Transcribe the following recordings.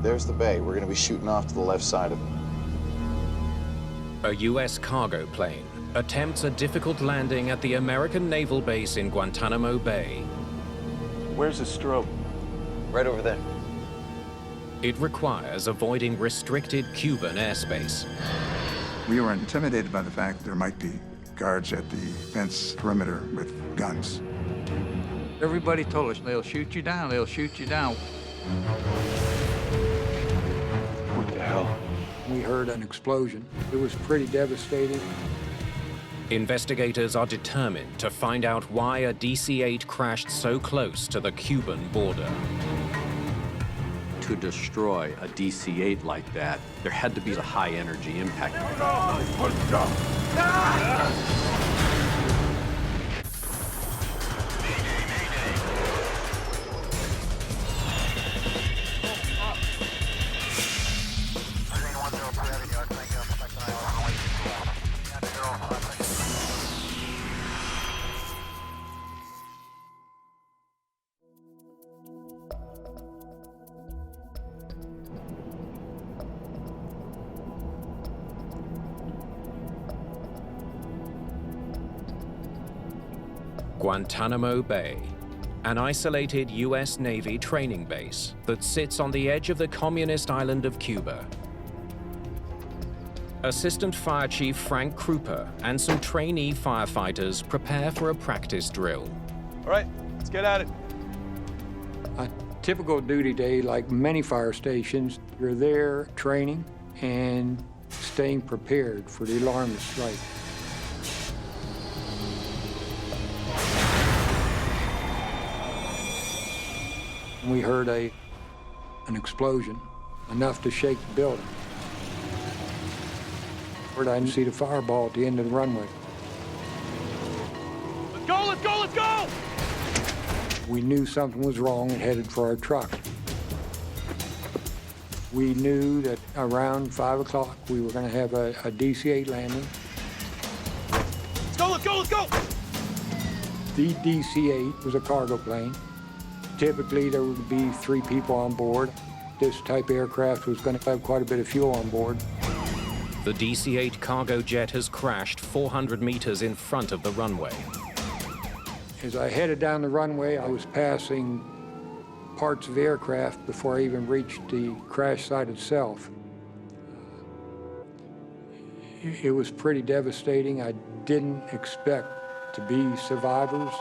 There's the bay. We're going to be shooting off to the left side of it. A U.S. cargo plane attempts a difficult landing at the American naval base in Guantanamo Bay. Where's the strobe? Right over there. It requires avoiding restricted Cuban airspace. We were intimidated by the fact there might be guards at the fence perimeter with guns. Everybody told us, they'll shoot you down, they'll shoot you down. What the hell? We heard an explosion. It was pretty devastating. Investigators are determined to find out why a DC-8 crashed so close to the Cuban border. To destroy a DC-8 like that, there had to be a high-energy impact. Guantanamo Bay, an isolated U.S. Navy training base that sits on the edge of the communist island of Cuba. Assistant Fire Chief Frank Krupa and some trainee firefighters prepare for a practice drill. All right, let's get at it. A typical duty day, like many fire stations, you're there training and staying prepared for the alarm to strike. We heard an explosion, enough to shake the building. I didn't see the fireball at the end of the runway. Let's go, let's go, let's go! We knew something was wrong and headed for our truck. We knew that around 5 o'clock we were going to have a DC-8 landing. Let's go, let's go, let's go! The DC-8 was a cargo plane. Typically, there would be 3 people on board. This type of aircraft was going to have quite a bit of fuel on board. The DC-8 cargo jet has crashed 400 meters in front of the runway. As I headed down the runway, I was passing parts of the aircraft before I even reached the crash site itself. It was pretty devastating. I didn't expect to be survivors.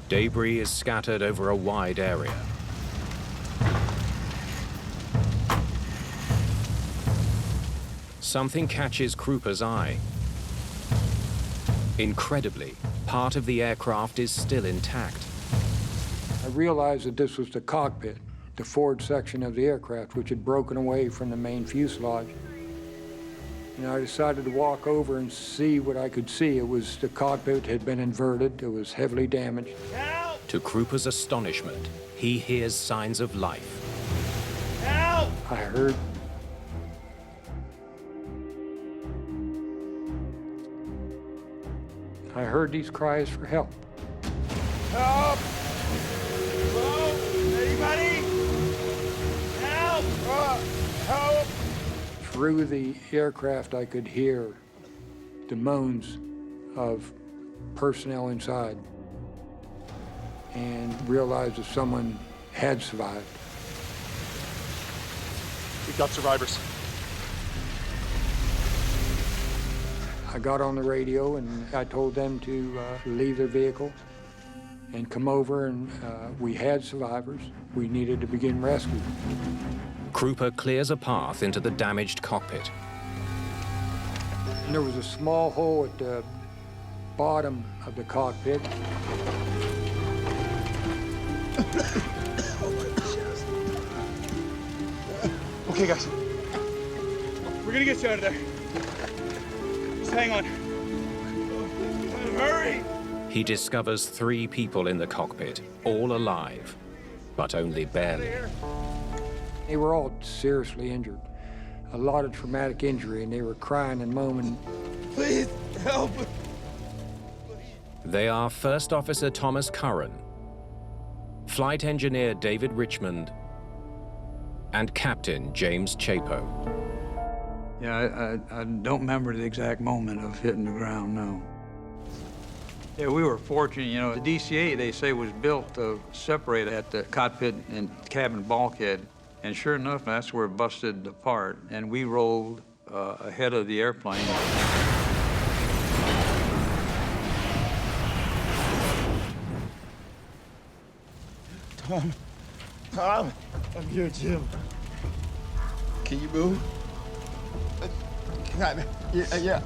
Debris is scattered over a wide area. Something catches Krupa's eye. Incredibly, part of the aircraft is still intact. I realized that this was the cockpit, the forward section of the aircraft, which had broken away from the main fuselage. And I decided to walk over and see what I could see. It was the cockpit had been inverted. It was heavily damaged. Help! To Krupa's astonishment, he hears signs of life. Help! I heard these cries for help. Help! Hello? Anybody? Help! Help! Through the aircraft, I could hear the moans of personnel inside and realized that someone had survived. We've got survivors. I got on the radio and I told them to leave their vehicle and come over, and we had survivors. We needed to begin rescue. Krupa clears a path into the damaged cockpit. And there was a small hole at the bottom of the cockpit. Okay, guys. We're gonna get you out of there. Just hang on. Hurry! He discovers 3 people in the cockpit, all alive, but only barely. They were all seriously injured. A lot of traumatic injury, and they were crying and moaning. Please, help! They are First Officer Thomas Curran, flight engineer David Richmond, and Captain James Chapo. Yeah, I don't remember the exact moment of hitting the ground, no. Yeah, we were fortunate, you know. The DC-8, they say, was built to separate at the cockpit and cabin bulkhead. And sure enough, that's where it busted apart. And we rolled ahead of the airplane. Tom, I'm here, Jim. Can you move? Yeah.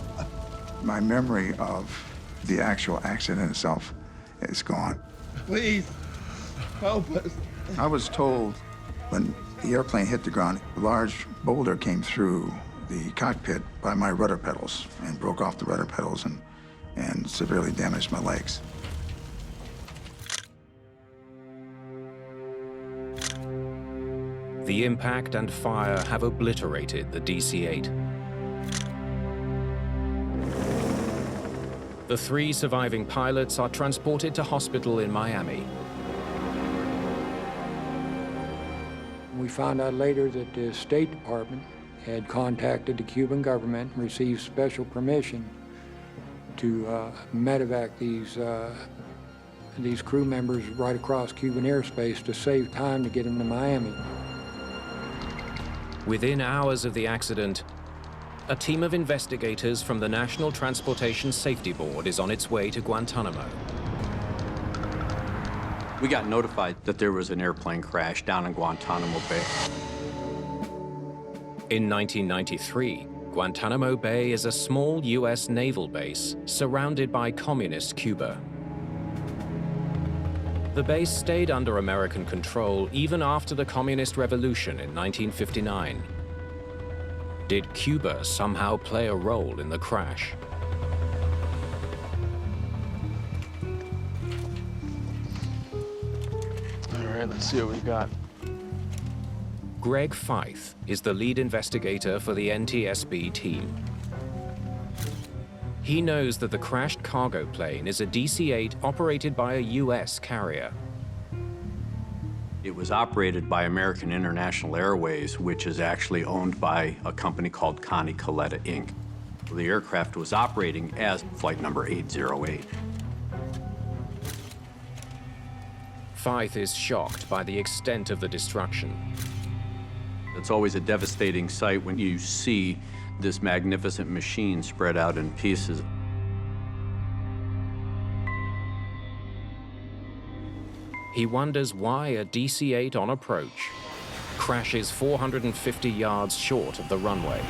My memory of the actual accident itself is gone. Please, help us. I was told when the airplane hit the ground, a large boulder came through the cockpit by my rudder pedals and broke off the rudder pedals and severely damaged my legs. The impact and fire have obliterated the DC-8. The 3 surviving pilots are transported to hospital in Miami. We found out later that the State Department had contacted the Cuban government and received special permission to medevac these crew members right across Cuban airspace to save time to get them to Miami. Within hours of the accident, a team of investigators from the National Transportation Safety Board is on its way to Guantanamo. We got notified that there was an airplane crash down in Guantanamo Bay. In 1993, Guantanamo Bay is a small U.S. naval base surrounded by communist Cuba. The base stayed under American control even after the Communist Revolution in 1959. Did Cuba somehow play a role in the crash? All right, let's see what we got. Greg Feith is the lead investigator for the NTSB team. He knows that the crashed cargo plane is a DC-8 operated by a U.S. carrier. It was operated by American International Airways, which is actually owned by a company called Connie Coletta, Inc. The aircraft was operating as flight number 808. Feith is shocked by the extent of the destruction. It's always a devastating sight when you see this magnificent machine spread out in pieces. He wonders why a DC-8 on approach crashes 450 yards short of the runway.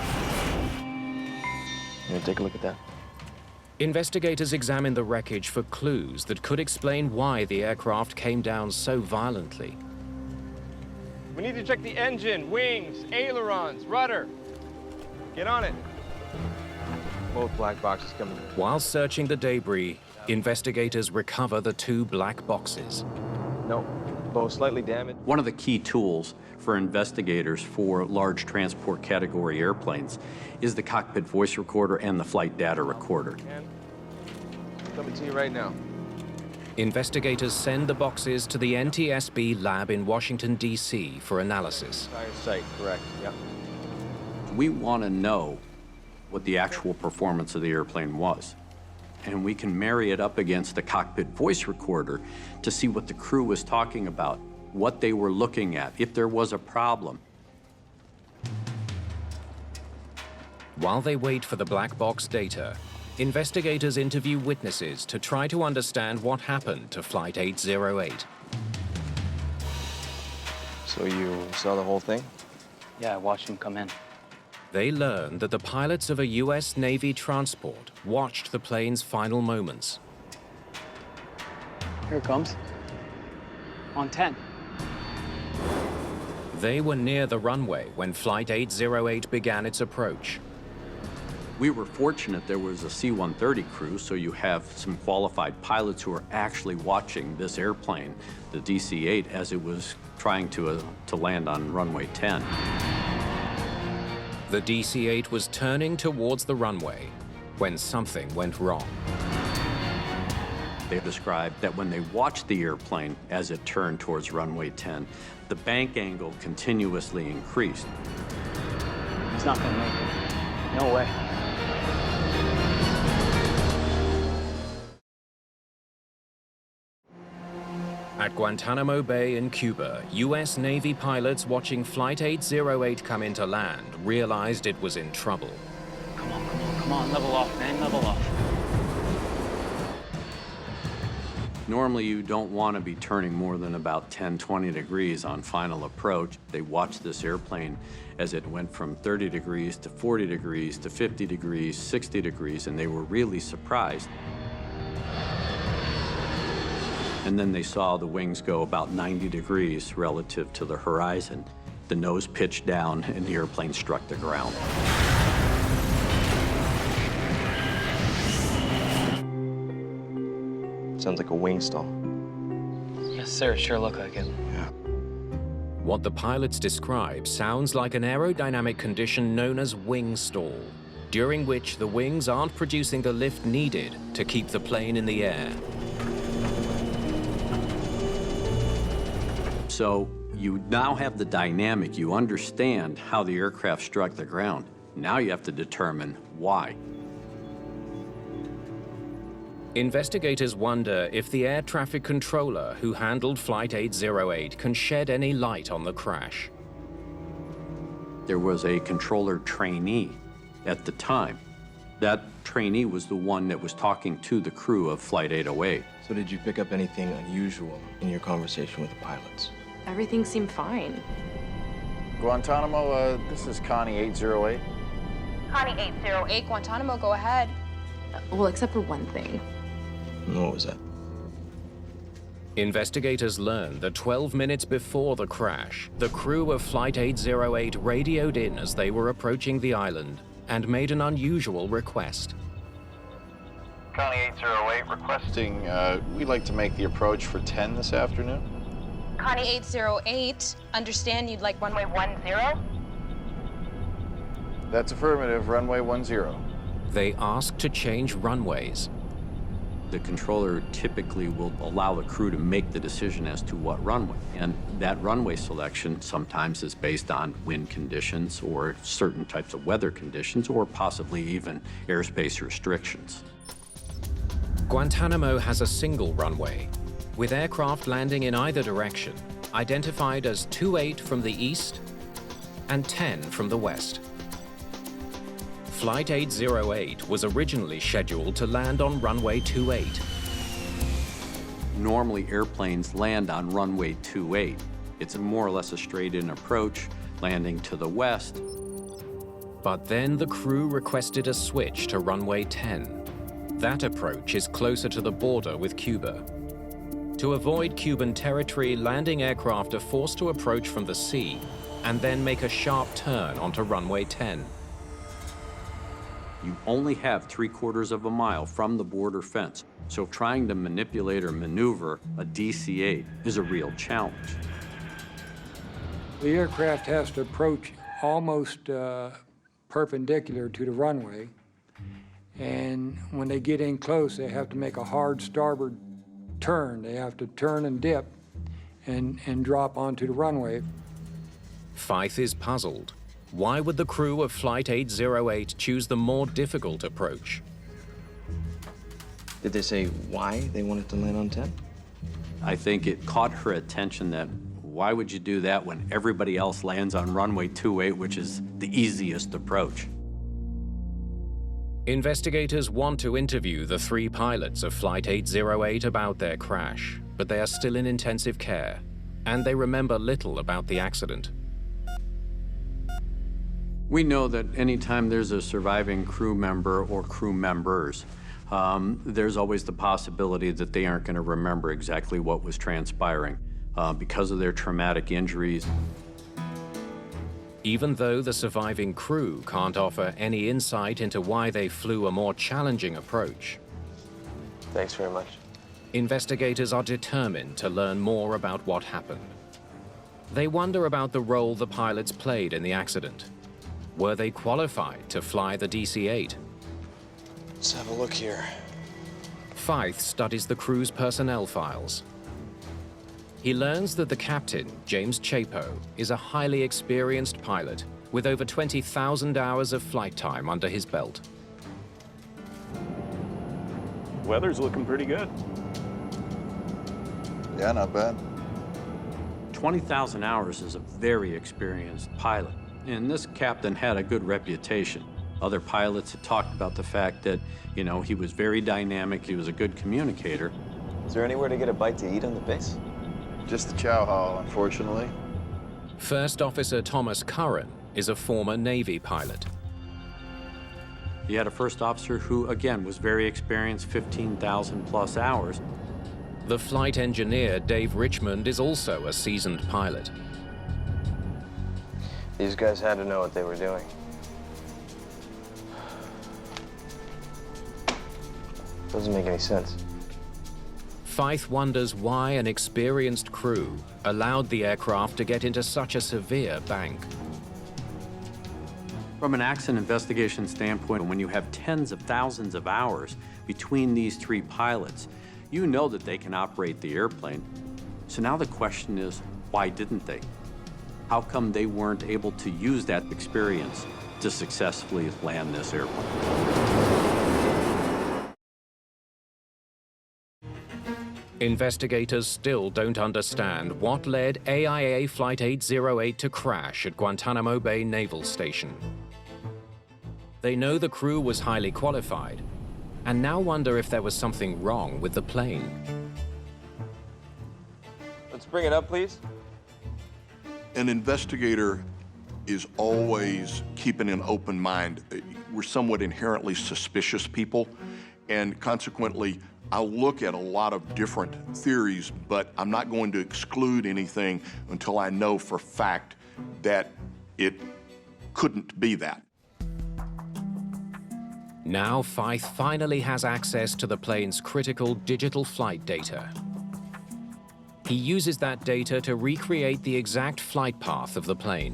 You gonna take a look at that? Investigators examine the wreckage for clues that could explain why the aircraft came down so violently. We need to check the engine, wings, ailerons, rudder. Get on it. Both black boxes coming in. While searching the debris, investigators recover the 2 black boxes. No, both slightly damaged. One of the key tools for investigators for large transport category airplanes is the cockpit voice recorder and the flight data recorder. Coming to you right now. Investigators send the boxes to the NTSB lab in Washington, D.C. for analysis. Entire site, correct, yeah. We want to know what the actual performance of the airplane was. And we can marry it up against the cockpit voice recorder to see what the crew was talking about, what they were looking at, if there was a problem. While they wait for the black box data, investigators interview witnesses to try to understand what happened to Flight 808. So you saw the whole thing? Yeah, I watched him come in. They learn that the pilots of a U.S. Navy transport watched the plane's final moments. Here it comes. On 10. They were near the runway when Flight 808 began its approach. We were fortunate there was a C-130 crew, so you have some qualified pilots who are actually watching this airplane, the DC-8, as it was trying to land on runway 10. The DC-8 was turning towards the runway when something went wrong. They described that when they watched the airplane as it turned towards runway 10, the bank angle continuously increased. He's not gonna make it. No way. At Guantanamo Bay in Cuba, U.S. Navy pilots watching Flight 808 come into land realized it was in trouble. Come on, come on, come on. Level off, man. Level off. Normally, you don't want to be turning more than about 10, 20 degrees on final approach. They watched this airplane as it went from 30 degrees to 40 degrees to 50 degrees, 60 degrees, and they were really surprised. And then they saw the wings go about 90 degrees relative to the horizon. The nose pitched down and the airplane struck the ground. Sounds like a wing stall. Yes, sir. Sure look like it. Yeah. What the pilots describe sounds like an aerodynamic condition known as wing stall, during which the wings aren't producing the lift needed to keep the plane in the air. So you now have the dynamic. You understand how the aircraft struck the ground. Now you have to determine why. Investigators wonder if the air traffic controller who handled Flight 808 can shed any light on the crash. There was a controller trainee at the time. That trainee was the one that was talking to the crew of Flight 808. So did you pick up anything unusual in your conversation with the pilots? Everything seemed fine. Guantanamo, this is Connie 808. Connie 808, Guantanamo, go ahead. Well, except for one thing. What was that? Investigators learned that 12 minutes before the crash, the crew of Flight 808 radioed in as they were approaching the island and made an unusual request. Connie 808 requesting, we'd like to make the approach for 10 this afternoon. Connie 808, understand you'd like runway 10? That's affirmative, runway 10. They asked to change runways. The controller typically will allow the crew to make the decision as to what runway. And that runway selection sometimes is based on wind conditions or certain types of weather conditions or possibly even airspace restrictions. Guantanamo has a single runway, with aircraft landing in either direction, identified as 28 from the east and 10 from the west. Flight 808 was originally scheduled to land on runway 28. Normally, airplanes land on runway 28. It's more or less a straight-in approach, landing to the west. But then the crew requested a switch to runway 10. That approach is closer to the border with Cuba. To avoid Cuban territory, landing aircraft are forced to approach from the sea and then make a sharp turn onto runway 10. You only have 3/4 of a mile from the border fence, so trying to manipulate or maneuver a DC-8 is a real challenge. The aircraft has to approach almost perpendicular to the runway, and when they get in close, they have to make a hard starboard turn. They have to turn and dip and drop onto the runway. Feith is puzzled. Why would the crew of Flight 808 choose the more difficult approach? Did they say why they wanted to land on 10? I think it caught her attention that why would you do that when everybody else lands on runway 28, which is the easiest approach? Investigators want to interview the 3 pilots of Flight 808 about their crash, but they are still in intensive care, and they remember little about the accident. We know that anytime there's a surviving crew member or crew members, there's always the possibility that they aren't going to remember exactly what was transpiring because of their traumatic injuries. Even though the surviving crew can't offer any insight into why they flew a more challenging approach, Thanks very much. investigators are determined to learn more about what happened. They wonder about the role the pilots played in the accident. Were they qualified to fly the DC-8? Let's have a look here. Fythe studies the crew's personnel files. He learns that the captain, James Chapo, is a highly experienced pilot with over 20,000 hours of flight time under his belt. Weather's looking pretty good. Yeah, not bad. 20,000 hours is a very experienced pilot, and this captain had a good reputation. Other pilots had talked about the fact that, you know, he was very dynamic, he was a good communicator. Is there anywhere to get a bite to eat on the base? Just the chow hall, unfortunately. First Officer Thomas Curran is a former Navy pilot. He had a first officer who, again, was very experienced, 15,000 plus hours. The flight engineer, Dave Richmond, is also a seasoned pilot. These guys had to know what they were doing. Doesn't make any sense. Fythe wonders why an experienced crew allowed the aircraft to get into such a severe bank. From an accident investigation standpoint, when you have tens of thousands of hours between these three pilots, you know that they can operate the airplane. So now the question is, why didn't they? How come they weren't able to use that experience to successfully land this airplane? Investigators still don't understand what led AIA Flight 808 to crash at Guantanamo Bay Naval Station. They know the crew was highly qualified, and now wonder if there was something wrong with the plane. Let's bring it up, please. An investigator is always keeping an open mind. We're somewhat inherently suspicious people, and consequently, I'll look at a lot of different theories, but I'm not going to exclude anything until I know for fact that it couldn't be that. Now Fythe finally has access to the plane's critical digital flight data. He uses that data to recreate the exact flight path of the plane.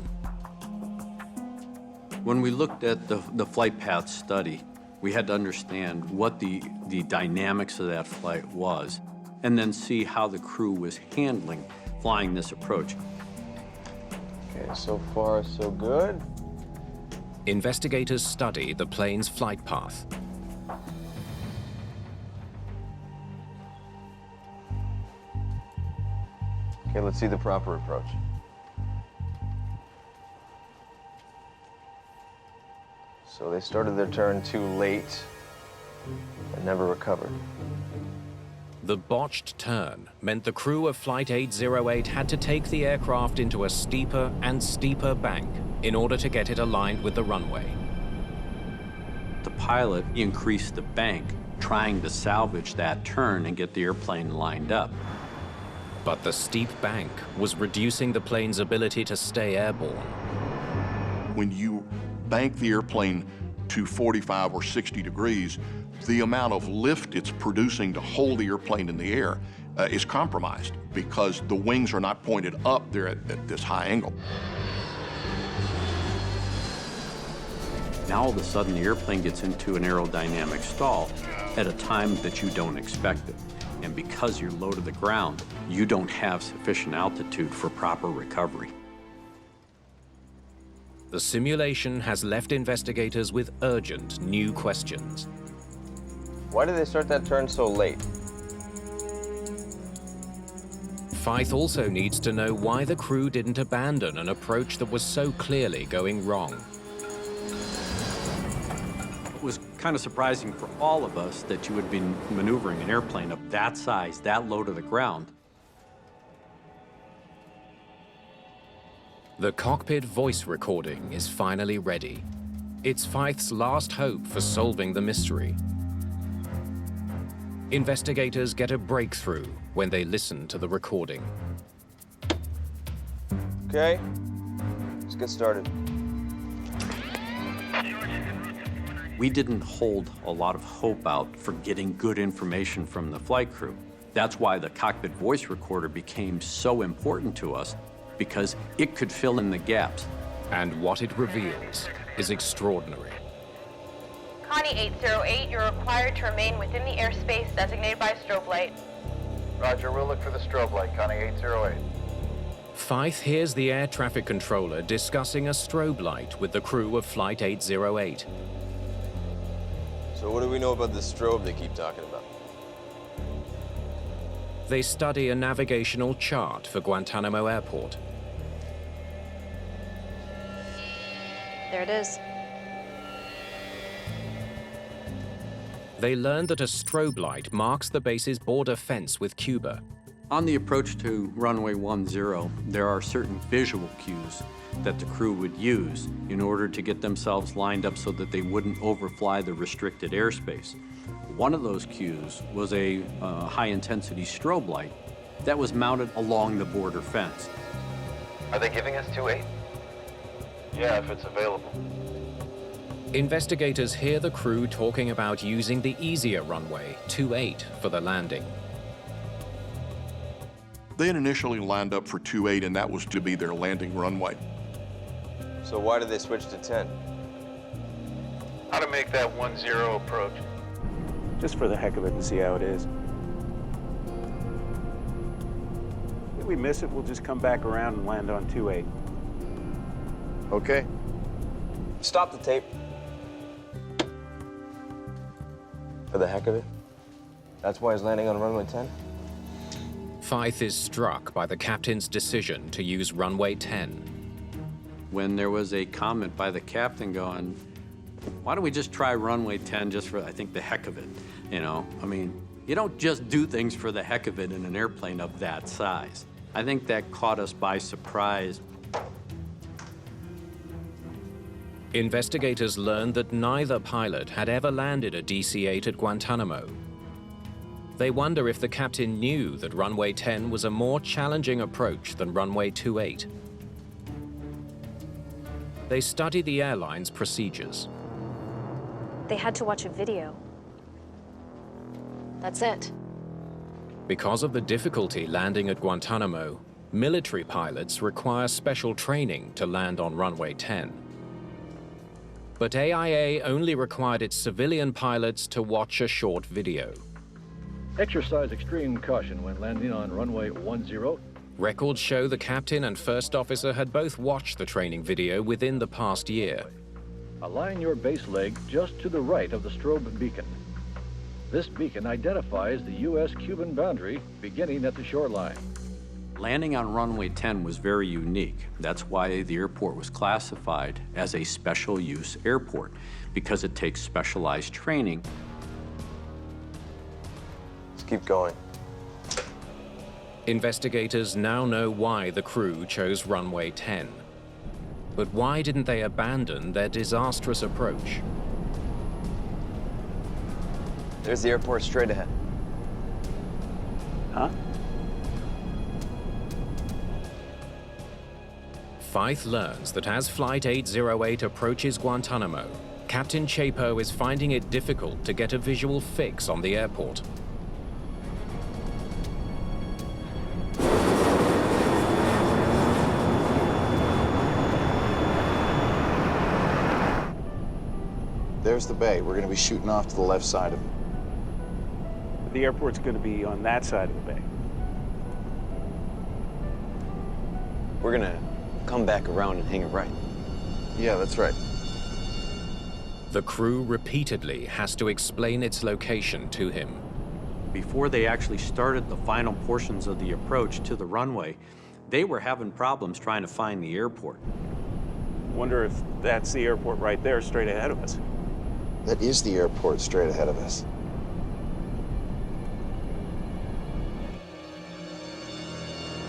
When we looked at the flight path study, we had to understand what the dynamics of that flight was, and then see how the crew was handling flying this approach. Okay, so far so good. Investigators study the plane's flight path. Okay, let's see the proper approach. So they started their turn too late and never recovered. The botched turn meant the crew of Flight 808 had to take the aircraft into a steeper and steeper bank in order to get it aligned with the runway. The pilot increased the bank, trying to salvage that turn and get the airplane lined up. But the steep bank was reducing the plane's ability to stay airborne. When you bank the airplane to 45 or 60 degrees, the amount of lift it's producing to hold the airplane in the air is compromised because the wings are not pointed up, they're at this high angle. Now all of a sudden the airplane gets into an aerodynamic stall at a time that you don't expect it. And because you're low to the ground, you don't have sufficient altitude for proper recovery. The simulation has left investigators with urgent new questions. Why did they start that turn so late? Fythe also needs to know why the crew didn't abandon an approach that was so clearly going wrong. It was kind of surprising for all of us that you would be maneuvering an airplane of that size, that low to the ground. The cockpit voice recording is finally ready. It's Fythe's last hope for solving the mystery. Investigators get a breakthrough when they listen to the recording. Okay, let's get started. We didn't hold a lot of hope out for getting good information from the flight crew. That's why the cockpit voice recorder became so important to us, because it could fill in the gaps. And what it reveals is extraordinary. Connie 808, you're required to remain within the airspace designated by a strobe light. Roger, we'll look for the strobe light, Connie 808. Fife hears the air traffic controller discussing a strobe light with the crew of Flight 808. So what do we know about this strobe they keep talking about? They study a navigational chart for Guantanamo Airport. There it is. They learn that a strobe light marks the base's border fence with Cuba. On the approach to runway 10, there are certain visual cues that the crew would use in order to get themselves lined up so that they wouldn't overfly the restricted airspace. One of those cues was a high-intensity strobe light that was mounted along the border fence. Are they giving us 28? Yeah, if it's available. Investigators hear the crew talking about using the easier runway, 28, for the landing. They had initially lined up for 28, and that was to be their landing runway. So why did they switch to 10? How to make that 10 approach? Just for the heck of it and see how it is. If we miss it, we'll just come back around and land on 28. Okay. Stop the tape. For the heck of it? That's why he's landing on runway 10? Fife is struck by the captain's decision to use runway 10. When there was a comment by the captain going, why don't we just try runway 10 just for, I think, the heck of it? You know, I mean, you don't just do things for the heck of it in an airplane of that size. I think that caught us by surprise. Investigators learned that neither pilot had ever landed a DC-8 at Guantanamo. They wonder if the captain knew that runway 10 was a more challenging approach than runway 28. They study the airline's procedures. They had to watch a video. That's it. Because of the difficulty landing at Guantanamo, military pilots require special training to land on runway 10. But AIA only required its civilian pilots to watch a short video. Exercise extreme caution when landing on runway 10. Records show the captain and first officer had both watched the training video within the past year. Align your base leg just to the right of the strobe beacon. This beacon identifies the U.S.-Cuban boundary beginning at the shoreline. Landing on runway 10 was very unique. That's why the airport was classified as a special use airport, because it takes specialized training. Let's keep going. Investigators now know why the crew chose runway 10. But why didn't they abandon their disastrous approach? There's the airport straight ahead. Huh? Fife learns that as Flight 808 approaches Guantanamo, Captain Chapo is finding it difficult to get a visual fix on the airport. There's the bay. We're going to be shooting off to the left side of it. The airport's going to be on that side of the bay. We're gonna come back around and hang it right. Yeah, that's right. The crew repeatedly has to explain its location to him. Before they actually started the final portions of the approach to the runway, they were having problems trying to find the airport. Wonder if that's the airport right there, straight ahead of us. That is the airport straight ahead of us.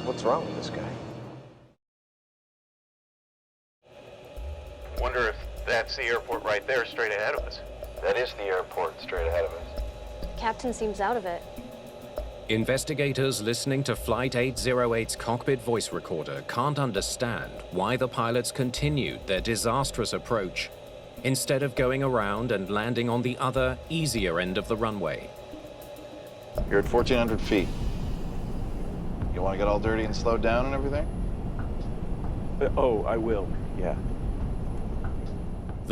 What's wrong with this guy? Wonder if that's the airport right there straight ahead of us. That is the airport straight ahead of us. Captain seems out of it. Investigators listening to Flight 808's cockpit voice recorder can't understand why the pilots continued their disastrous approach instead of going around and landing on the other, easier end of the runway. You're at 1,400 feet. You want to get all dirty and slow down and everything? Oh, I will, yeah.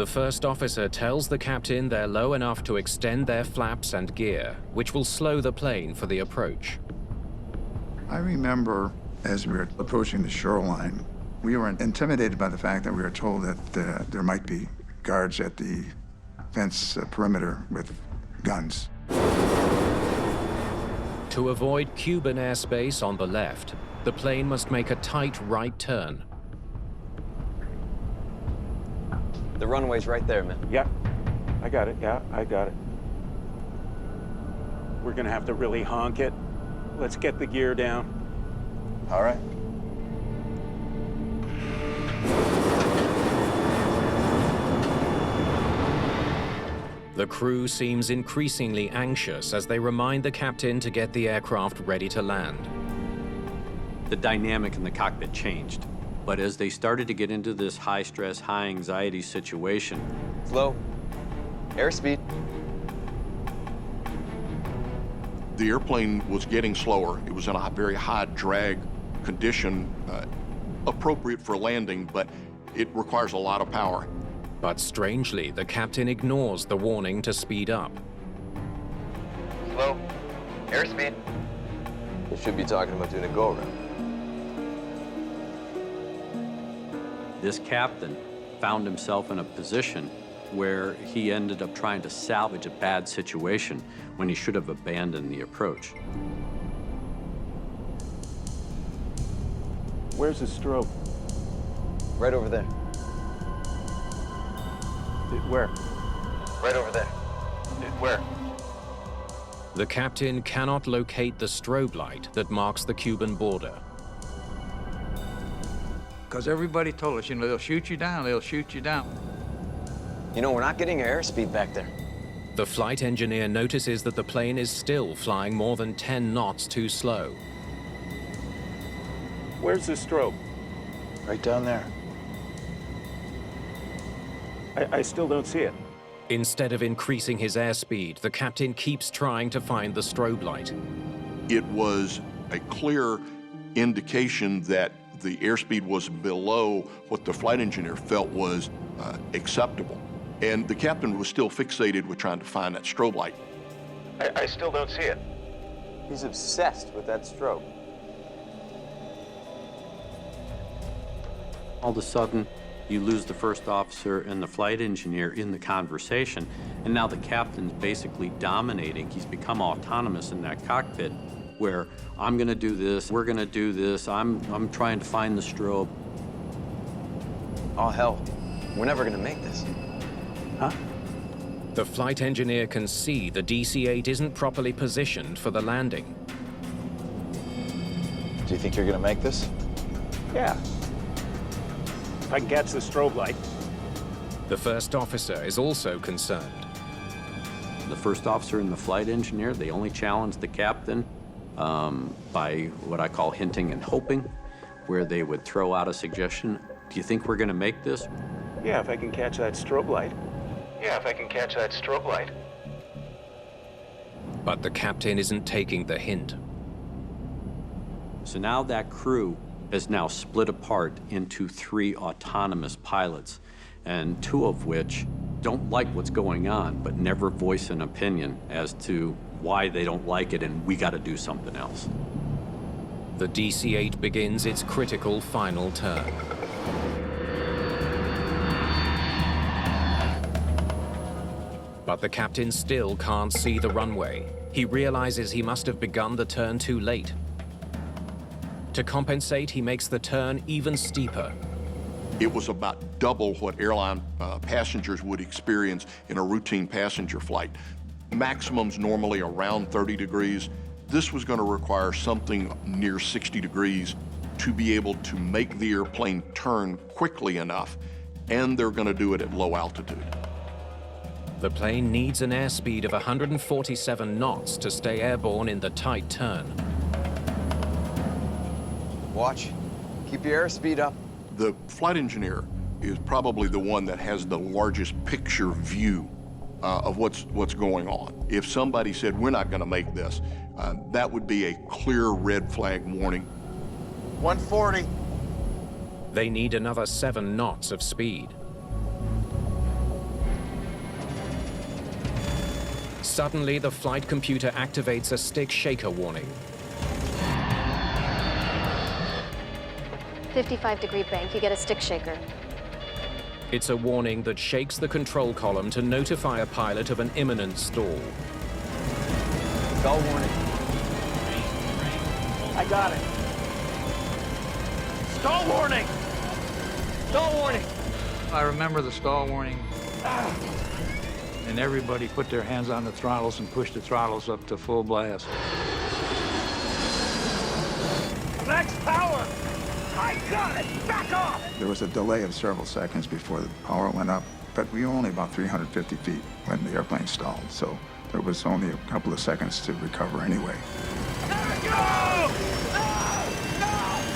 The first officer tells the captain they're low enough to extend their flaps and gear, which will slow the plane for the approach. I remember as we were approaching the shoreline, we were intimidated by the fact that we were told that there might be guards at the fence perimeter with guns. To avoid Cuban airspace on the left, the plane must make a tight right turn. The runway's right there, man. Yeah, I got it. Yeah, I got it. We're gonna have to really honk it. Let's get the gear down. All right. The crew seems increasingly anxious as they remind the captain to get the aircraft ready to land. The dynamic in the cockpit changed. But as they started to get into this high-stress, high-anxiety situation... Slow. Airspeed. The airplane was getting slower. It was in a very high drag condition, appropriate for landing, but it requires a lot of power. But strangely, the captain ignores the warning to speed up. Slow. Airspeed. We should be talking about doing a go-around. This captain found himself in a position where he ended up trying to salvage a bad situation when he should have abandoned the approach. Where's the strobe? Right over there. Where? Right over there. Where? The captain cannot locate the strobe light that marks the Cuban border. Because everybody told us, you know, they'll shoot you down, they'll shoot you down. You know, we're not getting our airspeed back there. The flight engineer notices that the plane is still flying more than 10 knots too slow. Where's the strobe? Right down there. I still don't see it. Instead of increasing his airspeed, the captain keeps trying to find the strobe light. It was a clear indication that the airspeed was below what the flight engineer felt was acceptable. And the captain was still fixated with trying to find that strobe light. I still don't see it. He's obsessed with that strobe. All of a sudden, you lose the first officer and the flight engineer in the conversation, and now the captain's basically dominating. He's become autonomous in that cockpit, where I'm gonna do this, we're gonna do this, I'm trying to find the strobe. Oh, hell. We're never gonna make this. Huh? The flight engineer can see the DC-8 isn't properly positioned for the landing. Do you think you're gonna make this? Yeah. If I can catch the strobe light. The first officer is also concerned. The first officer and the flight engineer, they only challenged the captain by what I call hinting and hoping, where they would throw out a suggestion. Do you think we're gonna make this? Yeah, if I can catch that strobe light. Yeah, if I can catch that strobe light. But the captain isn't taking the hint. So now that crew is now split apart into 3 autonomous pilots, and 2 of which don't like what's going on, but never voice an opinion as to why they don't like it and we gotta do something else. The DC-8 begins its critical final turn. But the captain still can't see the runway. He realizes he must have begun the turn too late. To compensate, he makes the turn even steeper. It was about double what airline passengers would experience in a routine passenger flight. Maximums normally around 30 degrees. This was going to require something near 60 degrees to be able to make the airplane turn quickly enough, and they're going to do it at low altitude. The plane needs an airspeed of 147 knots to stay airborne in the tight turn. Watch. Keep your airspeed up. The flight engineer is probably the one that has the largest picture view of what's going on. If somebody said, we're not going to make this, that would be a clear red flag warning. 140. They need another 7 knots of speed. Suddenly, the flight computer activates a stick shaker warning. 55-degree bank, you get a stick shaker. It's a warning that shakes the control column to notify a pilot of an imminent stall. Stall warning. I got it. Stall warning! Stall warning! I remember the stall warning. And everybody put their hands on the throttles and pushed the throttles up to full blast. Max power! I got it! Back off! There was a delay of several seconds before the power went up, but we were only about 350 feet when the airplane stalled, so there was only a couple of seconds to recover anyway. There we go! No!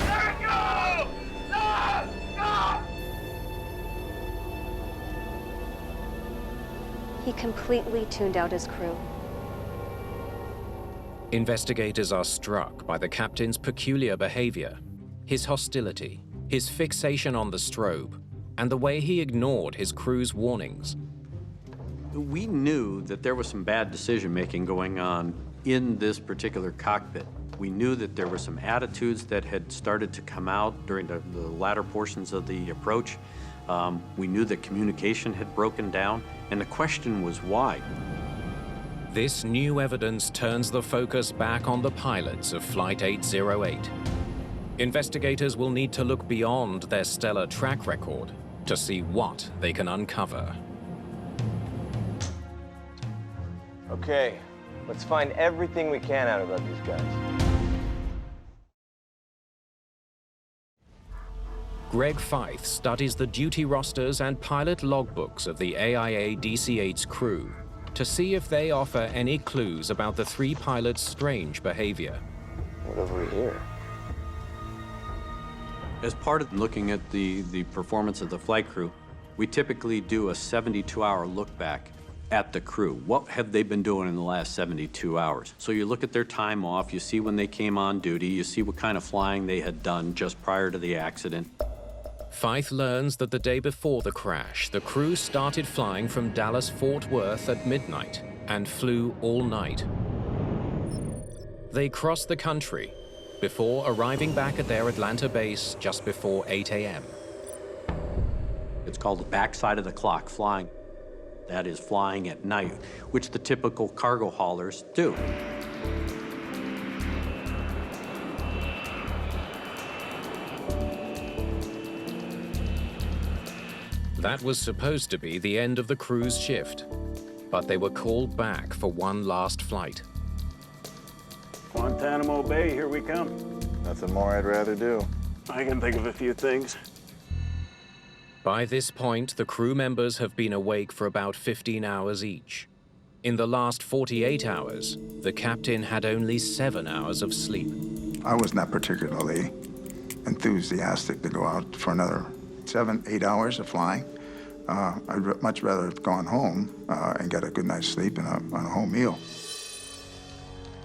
There we go! No! He completely tuned out his crew. Investigators are struck by the captain's peculiar behavior, his hostility, his fixation on the strobe, and the way he ignored his crew's warnings. We knew that there was some bad decision-making going on in this particular cockpit. We knew that there were some attitudes that had started to come out during the latter portions of the approach. We knew that communication had broken down, and the question was why. This new evidence turns the focus back on the pilots of Flight 808. Investigators will need to look beyond their stellar track record to see what they can uncover. Okay, let's find everything we can out about these guys. Greg Feith studies the duty rosters and pilot logbooks of the AIA DC-8's crew to see if they offer any clues about the three pilots' strange behavior. What have we here? As part of looking at the performance of the flight crew, we typically do a 72-hour look back at the crew. What have they been doing in the last 72 hours? So you look at their time off, you see when they came on duty, you see what kind of flying they had done just prior to the accident. Feith learns that the day before the crash, the crew started flying from Dallas-Fort Worth at midnight and flew all night. They crossed the country before arriving back at their Atlanta base just before 8 a.m. It's called the backside of the clock flying. That is flying at night, which the typical cargo haulers do. That was supposed to be the end of the crew's shift, but they were called back for one last flight. Guantanamo Bay, here we come. Nothing more I'd rather do. I can think of a few things. By this point, the crew members have been awake for about 15 hours each. In the last 48 hours, the captain had only 7 hours of sleep. I was not particularly enthusiastic to go out for another 7-8 hours of flying. I'd much rather have gone home and get a good night's sleep and a home meal.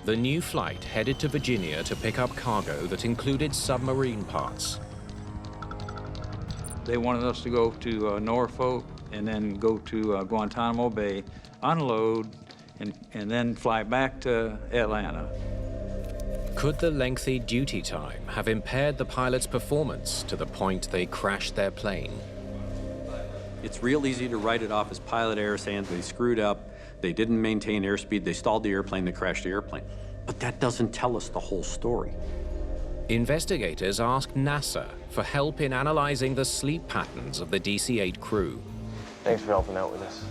The new flight headed to Virginia to pick up cargo that included submarine parts. They wanted us to go to Norfolk and then go to Guantanamo Bay, unload, and then fly back to Atlanta. Could the lengthy duty time have impaired the pilot's performance to the point they crashed their plane? It's real easy to write it off as pilot error, saying they screwed up, they didn't maintain airspeed, they stalled the airplane, they crashed the airplane. But that doesn't tell us the whole story. Investigators asked NASA for help in analyzing the sleep patterns of the DC-8 crew. Thanks for helping out with this.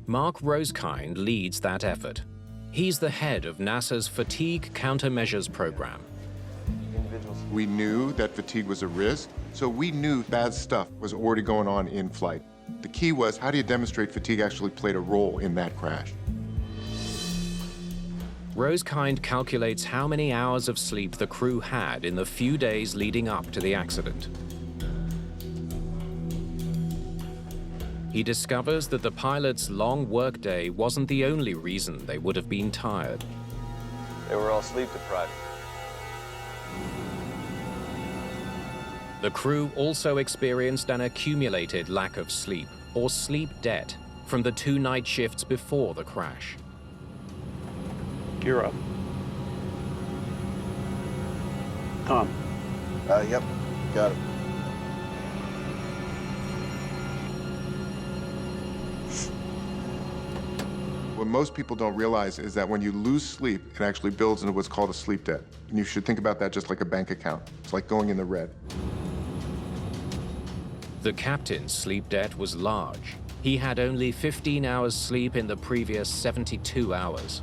Mark Rosekind leads that effort. He's the head of NASA's Fatigue Countermeasures Program. We knew that fatigue was a risk, so we knew bad stuff was already going on in flight. The key was, how do you demonstrate fatigue actually played a role in that crash? Rosekind calculates how many hours of sleep the crew had in the few days leading up to the accident. He discovers that the pilot's long workday wasn't the only reason they would have been tired. They were all sleep deprived. The crew also experienced an accumulated lack of sleep, or sleep debt, from the 2 night shifts before the crash. Gear up. Tom. Yep, got it. What most people don't realize is that when you lose sleep, it actually builds into what's called a sleep debt. And you should think about that just like a bank account. It's like going in the red. The captain's sleep debt was large. He had only 15 hours sleep in the previous 72 hours.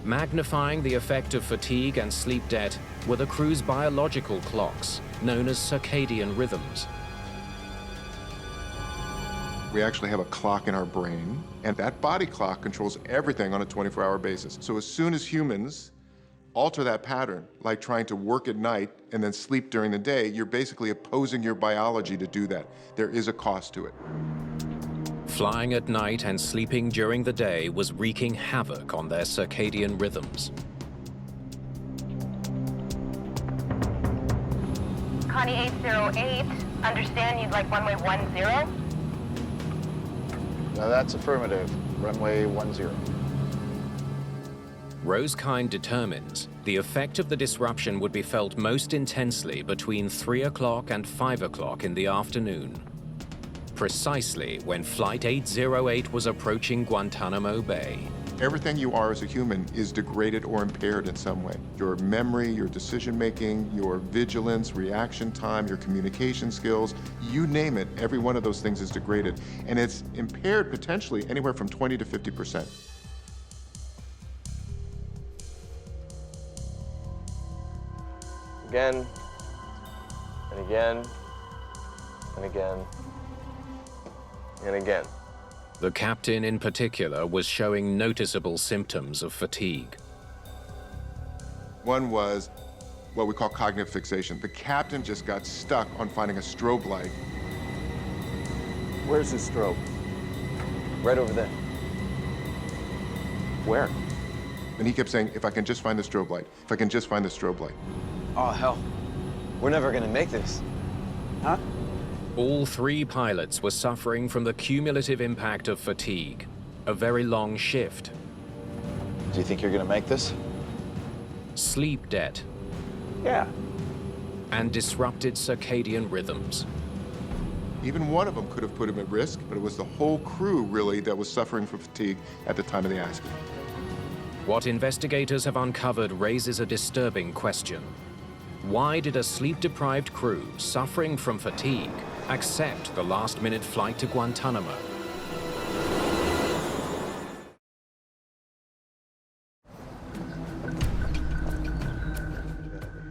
Magnifying the effect of fatigue and sleep debt were the crew's biological clocks, known as circadian rhythms. We actually have a clock in our brain, and that body clock controls everything on a 24-hour basis. So as soon as humans alter that pattern, like trying to work at night and then sleep during the day, you're basically opposing your biology to do that. There is a cost to it. Flying at night and sleeping during the day was wreaking havoc on their circadian rhythms. Connie 808, understand you'd like runway 10? That's affirmative. Runway 10. Rosekind determines the effect of the disruption would be felt most intensely between 3 o'clock and 5 o'clock in the afternoon, precisely when Flight 808 was approaching Guantanamo Bay. Everything you are as a human is degraded or impaired in some way. Your memory, your decision-making, your vigilance, reaction time, your communication skills, you name it, every one of those things is degraded. And it's impaired potentially anywhere from 20 to 50%. Again, and again, and again, and again. The captain in particular was showing noticeable symptoms of fatigue. One was what we call cognitive fixation. The captain just got stuck on finding a strobe light. Where's his strobe? Right over there. Where? And he kept saying, if I can just find the strobe light, if I can just find the strobe light. Oh, hell. We're never gonna make this. Huh? All 3 pilots were suffering from the cumulative impact of fatigue, a very long shift. Do you think you're gonna make this? Sleep debt. Yeah. And disrupted circadian rhythms. Even one of them could have put him at risk, but it was the whole crew, really, that was suffering from fatigue at the time of the accident. What investigators have uncovered raises a disturbing question. Why did a sleep-deprived crew suffering from fatigue accept the last-minute flight to Guantanamo?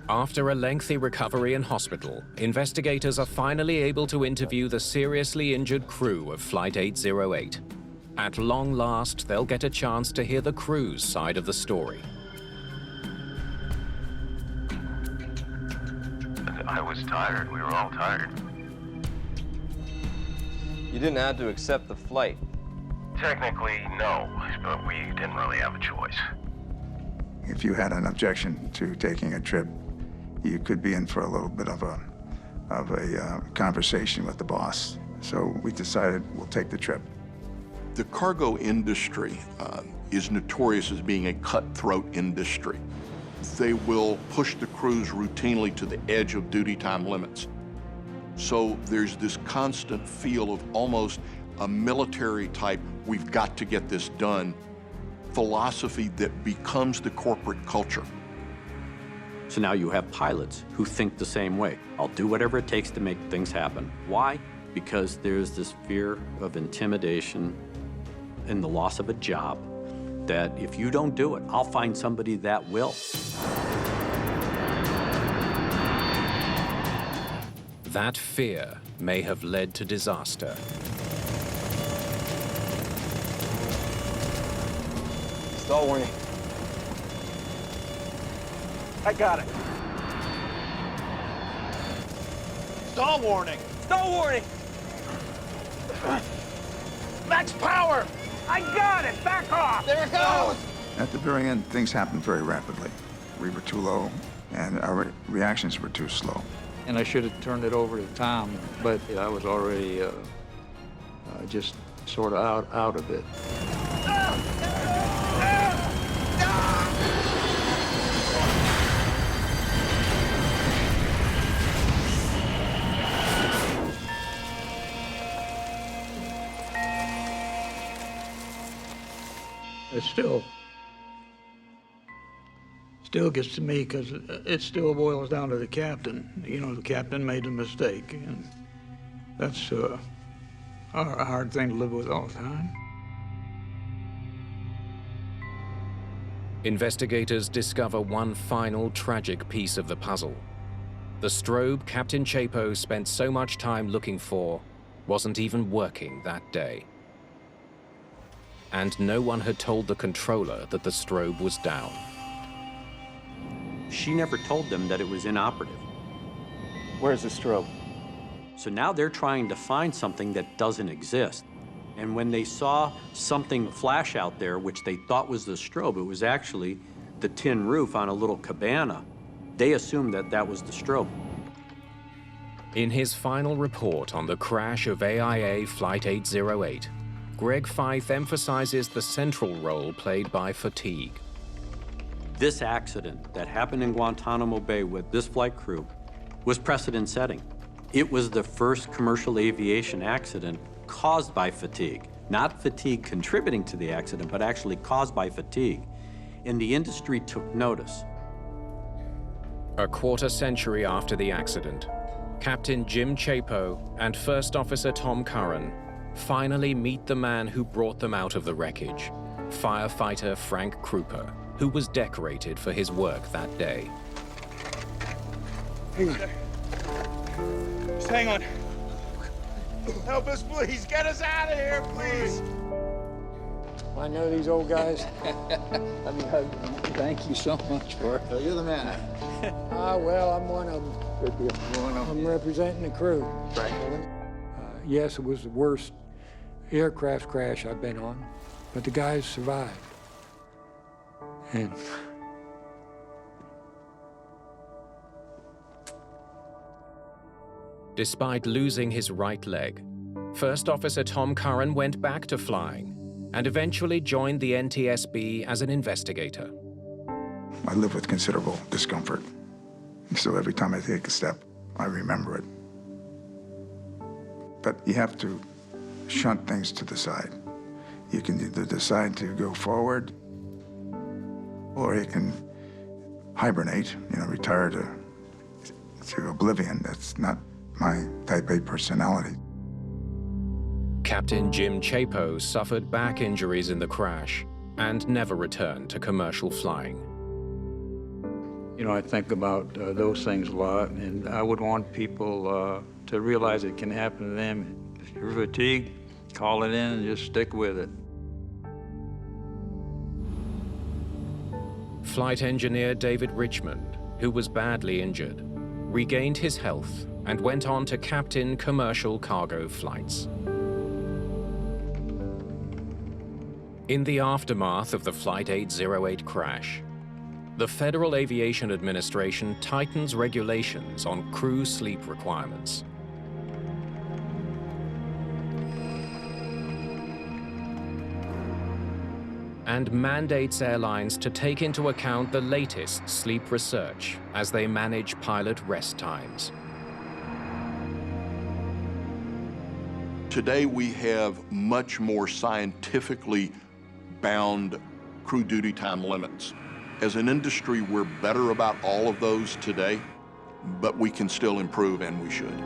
After a lengthy recovery in hospital, investigators are finally able to interview the seriously injured crew of Flight 808. At long last, they'll get a chance to hear the crew's side of the story. I was tired. We were all tired. You didn't have to accept the flight. Technically, no, but we didn't really have a choice. If you had an objection to taking a trip, you could be in for a little bit of a conversation with the boss. So we decided we'll take the trip. The cargo industry is notorious as being a cutthroat industry. They will push the crews routinely to the edge of duty time limits. So there's this constant feel of almost a military type, we've got to get this done, philosophy that becomes the corporate culture. So now you have pilots who think the same way. I'll do whatever it takes to make things happen. Why? Because there's this fear of intimidation and the loss of a job that if you don't do it, I'll find somebody that will. That fear may have led to disaster. Stall warning. I got it. Stall warning. Stall warning. Max power. I got it. Back off. There it goes. At the very end, things happened very rapidly. We were too low, and our reactions were too slow. and I should have turned it over to Tom, but I was already just sort of out of it. It still gets to me because it still boils down to the captain. You know, the captain made a mistake, and that's a hard thing to live with all the time. Investigators discover one final tragic piece of the puzzle. The strobe Captain Chapo spent so much time looking for wasn't even working that day. And no one had told the controller that the strobe was down. She never told them that it was inoperative. Where's the strobe? So now they're trying to find something that doesn't exist. And when they saw something flash out there, which they thought was the strobe, it was actually the tin roof on a little cabana. They assumed that that was the strobe. In his final report on the crash of AIA Flight 808, Greg Feith emphasizes the central role played by fatigue. This accident that happened in Guantanamo Bay with this flight crew was precedent-setting. It was the first commercial aviation accident caused by fatigue. Not fatigue contributing to the accident, but actually caused by fatigue. And the industry took notice. A quarter century after the accident, Captain Jim Chapo and First Officer Tom Curran finally meet the man who brought them out of the wreckage, firefighter Frank Krupa, who was decorated for his work that day. Hang on. Just hang on. Help us, please. Get us out of here, please. I know these old guys. Let me hug you. Thank you so much for it. So you're the man. Well, I'm one of them. Good deal. I'm representing the crew. Right. Yes, it was the worst aircraft crash I've been on, but the guys survived. And despite losing his right leg, First Officer Tom Curran went back to flying and eventually joined the NTSB as an investigator. I live with considerable discomfort, so every time I take a step, I remember it. But you have to shunt things to the side. You can either decide to go forward, or you can hibernate, retire to oblivion. That's not my type A personality. Captain Jim Chapo suffered back injuries in the crash and never returned to commercial flying. You know, I think about those things a lot, and I would want people to realize it can happen to them. If you're fatigued, call it in and just stick with it. Flight engineer David Richmond, who was badly injured, regained his health and went on to captain commercial cargo flights. In the aftermath of the Flight 808 crash, the Federal Aviation Administration tightens regulations on crew sleep requirements. And mandates airlines to take into account the latest sleep research as they manage pilot rest times. Today we have much more scientifically bound crew duty time limits. As an industry, we're better about all of those today, but we can still improve, and we should.